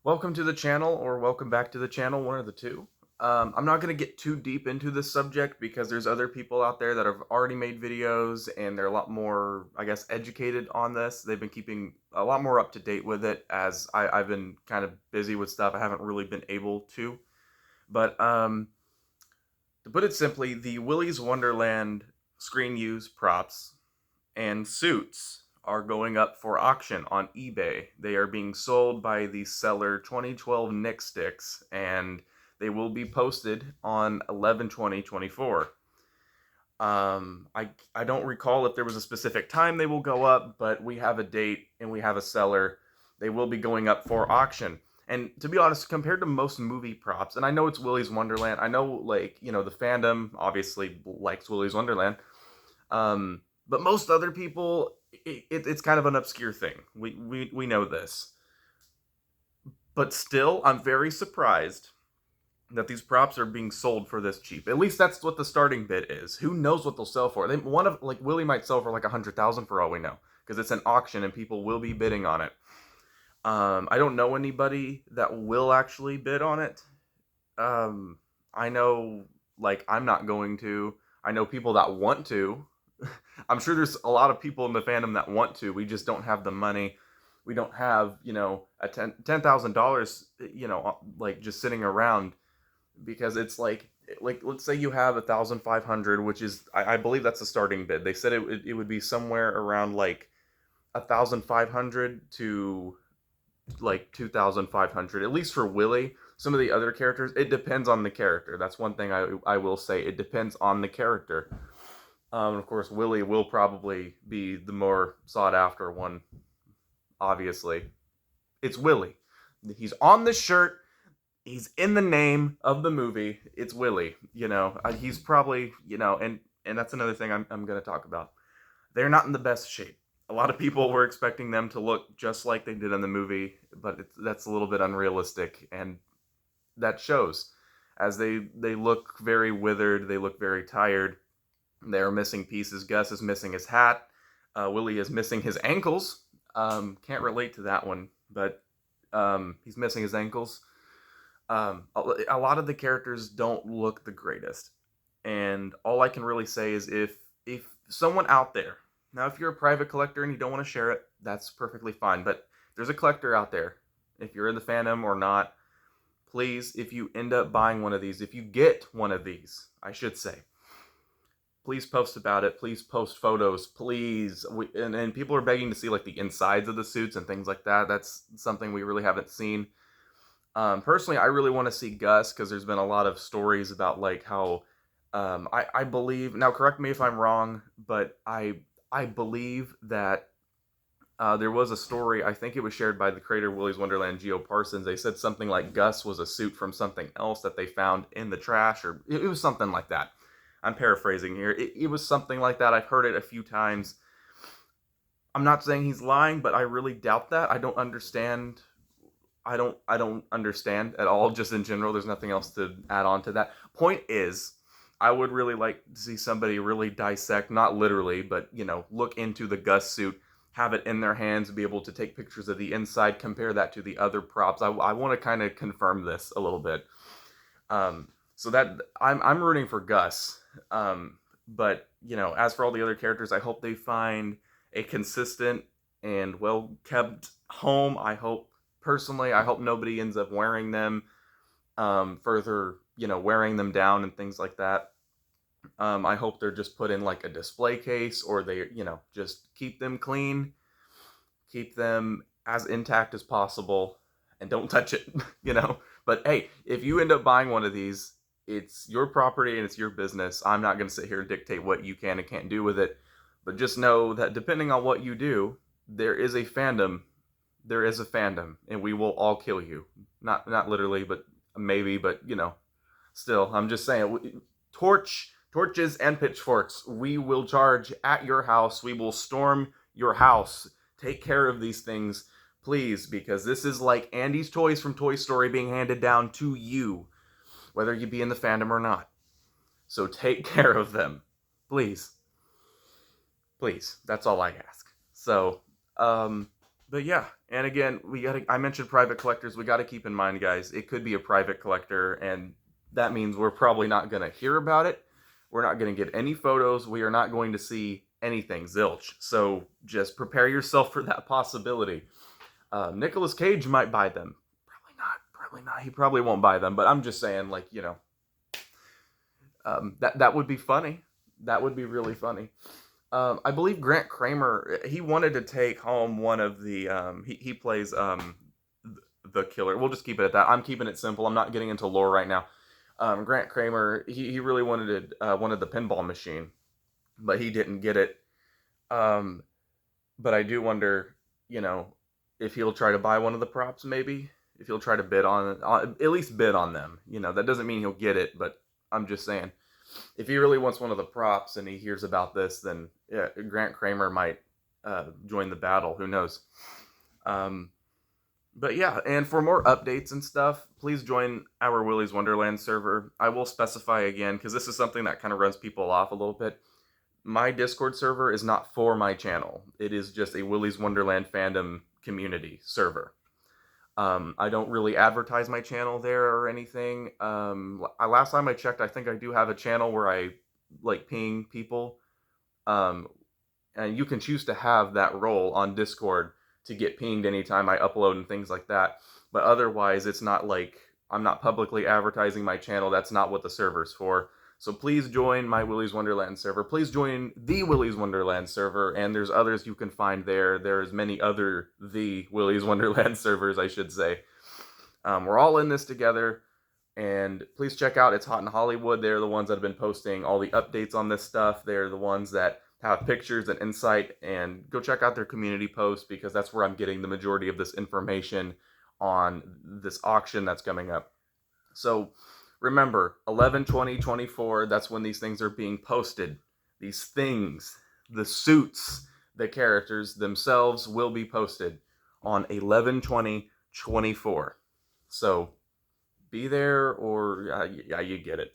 Welcome to the channel, or welcome back to the channel, one of the two. I'm not going to get too deep into this subject because there's other people out there that have already made videos and they're a lot more, I guess, educated on this. They've been keeping a lot more up to date with it as I've been kind of busy with stuff. I haven't really been able to. But to put it simply, the Willy'S Wonderland screen use props and suits are going up for auction on eBay. They are being sold by the seller 2012 Nick Sticks, and they will be posted on 11/20/24. I don't recall if there was a specific time they will go up, but we have a date and we have a seller. They will be going up for auction. And to be honest, compared to most movie props, and I know it's Willy's Wonderland, I know, like, the fandom obviously likes Willy's Wonderland. But most other people, it's kind of an obscure thing. We know this. But still, I'm very surprised that these props are being sold for this cheap. At least that's what the starting bid is. Who knows what they'll sell for? One of, like, Willy might sell for like 100,000 for all we know, because it's an auction and people will be bidding on it. I don't know anybody that will actually bid on it. I know, like, I'm not going to. I know people that want to. I'm sure there's a lot of people in the fandom that want to. We just don't have the money. We don't have, a $10,000, like, just sitting around, because it's like let's say you have 1,500, which is, I believe that's the starting bid. They said it would be somewhere around like 1,500 to like 2,500, at least for Willy. Some of the other characters, it depends on the character. That's one thing I will say. It depends on the character. Of course, Willy will probably be the more sought after one, obviously. It's Willy. He's on the shirt. He's in the name of the movie. It's Willy. He's probably, and that's another thing I'm going to talk about. They're not in the best shape. A lot of people were expecting them to look just like they did in the movie, but that's a little bit unrealistic, and that shows as they look very withered. They look very tired. They are missing pieces. Gus is missing his hat. Willy is missing his ankles. Can't relate to that one, but he's missing his ankles. A lot of the characters don't look the greatest, and all I can really say is if someone out there, now if you're a private collector and you don't want to share it, that's perfectly fine. But there's a collector out there. If you're in the fandom or not, please, if you end up buying one of these, if you get one of these, I should say, please post about it. Please post photos. Please. And people are begging to see, like, the insides of the suits and things like that. That's something we really haven't seen. Personally, I really want to see Gus, because there's been a lot of stories about, like, how I believe, now correct me if I'm wrong, but I believe that there was a story, I think it was shared by the creator of Willy's Wonderland, Geo Parsons. They said something like Gus was a suit from something else that they found in the trash, or it was something like that. I'm paraphrasing here. It was something like that. I've heard it a few times. I'm not saying he's lying, but I really doubt that. I don't understand. I don't understand at all, just in general. There's nothing else to add on to that. Point is, I would really like to see somebody really dissect, not literally, but, look into the Gus suit, have it in their hands, be able to take pictures of the inside, compare that to the other props. I want to kind of confirm this a little bit. So that I'm rooting for Gus. But, as for all the other characters, I hope they find a consistent and well kept home. Personally, I hope nobody ends up wearing them, further, wearing them down and things like that. I hope they're just put in, like, a display case, or they, just keep them clean, keep them as intact as possible, and don't touch it, But hey, if you end up buying one of these, it's your property and it's your business. I'm not going to sit here and dictate what you can and can't do with it. But just know that depending on what you do, there is a fandom. There is a fandom, and we will all kill you. Not literally, but maybe. But still, I'm just saying. Torches, and pitchforks. We will charge at your house. We will storm your house. Take care of these things, please, because this is like Andy's toys from Toy Story being handed down to you, whether you be in the fandom or not. So take care of them, please. Please. That's all I ask. So, But yeah, and again, I mentioned private collectors. We gotta keep in mind, guys, it could be a private collector, and that means we're probably not gonna hear about it. We're not gonna get any photos. We are not going to see anything, zilch. So just prepare yourself for that possibility. Nicolas Cage might buy them. Probably not. Probably not. He probably won't buy them. But I'm just saying, like, that would be funny. That would be really funny. I believe Grant Kramer, he wanted to take home one of the he plays the killer. We'll just keep it at that. I'm keeping it simple. I'm not getting into lore right now. Grant Kramer, he really wanted the pinball machine, but he didn't get it. Um, but I do wonder, you know, if he'll try to buy one of the props, maybe if he'll try to bid on at least bid on them. That doesn't mean he'll get it, but I'm just saying, if he really wants one of the props and he hears about this, then yeah, Grant Kramer might join the battle. Who knows? Um, but yeah, and for more updates and stuff, please join our Willy's Wonderland server. I will specify again, because this is something that kind of runs people off a little bit. My Discord server is not for my channel. It is just a Willy's Wonderland fandom community server. I don't really advertise my channel there or anything. Last time I checked, I think I do have a channel where I like ping people. Um, and you can choose to have that role on Discord to get pinged anytime I upload and things like that. But otherwise, it's not like I'm not publicly advertising my channel. That's not what the server's for. So please join my Willy's Wonderland server. Please join the Willy's Wonderland server, and there's others you can find there. There's many other the Willy's Wonderland servers, I should say. We're all in this together, and please check out It's Hot in Hollywood. They're the ones that have been posting all the updates on this stuff. They're the ones that have pictures and insight, and go check out their community posts, because that's where I'm getting the majority of this information on this auction that's coming up. So remember, 11/20/24, that's when these things are being posted. These things, the suits, the characters themselves will be posted on 11/20/24. So be there, or yeah, you get it.